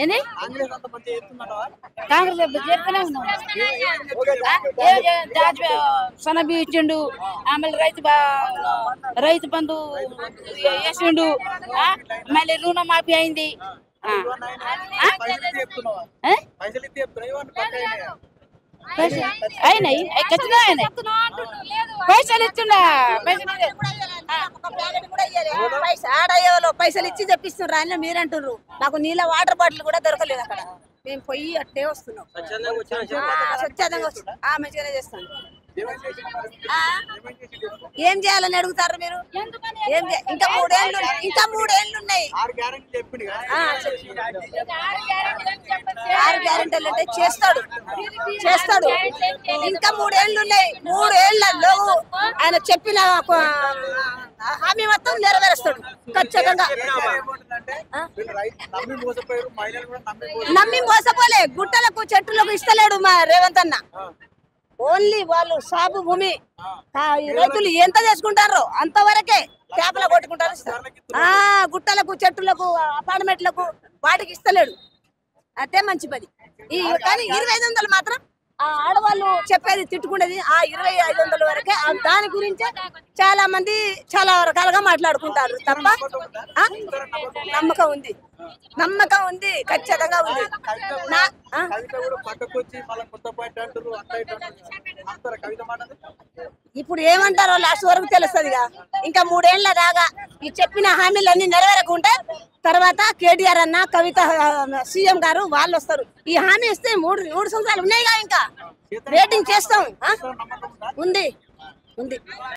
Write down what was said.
ఏంది కాంగ్రెస్ చేస్తూనే ఉన్నాం. సొనబి ఇచ్చిండు, ఆమె రైతు బంధు వేసిండు, మళ్ళీ రుణమాఫీ అయింది. అయినాయి ఖచ్చితంగా అయినాయి. పైసలు ఇచ్చిండా పైసలు ఇచ్చి తెప్పిస్తున్నారు ఆయన. మీరంటున్నారు నాకు నీళ్ళ వాటర్ బాటిల్ కూడా దొరకలేదు అక్కడ. మేము పోయి అట్టే వస్తున్నాం. స్వచ్ఛందంగా వస్తున్నాం. మంచిగానే చేస్తాం. ఏం చేయాలని అడుగుతారు మీరు? ఇంకా మూడేళ్ళు ఉన్నాయి. 6 గ్యారెంటీలు అంటే చేస్తాడు. ఇంకా 3 ఏళ్ళు ఉన్నాయి. 3 ఏళ్లలో ఆయన చెప్పిన హామీ మొత్తం నెరవేరుస్తాడు ఖచ్చితంగా. నమ్మి మోసపోలే. గుట్టలకు చెట్టులకు ఇస్తలేడు మా రేవంత్ అన్న. ఓన్లీ వాళ్ళు సాగు భూమి రైతులు ఎంత చేసుకుంటారో అంతవరకే చేపల కొట్టుకుంటారు. గుట్టలకు చెట్టులకు అపార్ట్మెంట్లకు వాటికి ఇస్తలేడు. అదే మంచి పని. కానీ 2500 మాత్రం ఆడవాళ్ళు చెప్పేది తిట్టుకునేది. 2500 వరకే. దాని గురించే చాలా మంది చాలా రకాలుగా మాట్లాడుకుంటారు తప్ప నమ్మకం ఉంది ఖచ్చితంగా ఉంది. ఇప్పుడు ఏమంటారో లాస్ట్ వరకు తెలుస్తుందిగా. ఇంకా 3 ఏళ్ల దాకా ఈ చెప్పిన హామీలన్నీ నెరవేరకుంటే తర్వాత కేటీఆర్ అన్న, కవిత సీఎం గారు వాళ్ళు వస్తారు. ఈ హామీ ఇస్తే 3 సంవత్సరాలు ఉన్నాయిగా. ఇంకా రేటింగ్ చేస్తాం. ఉంది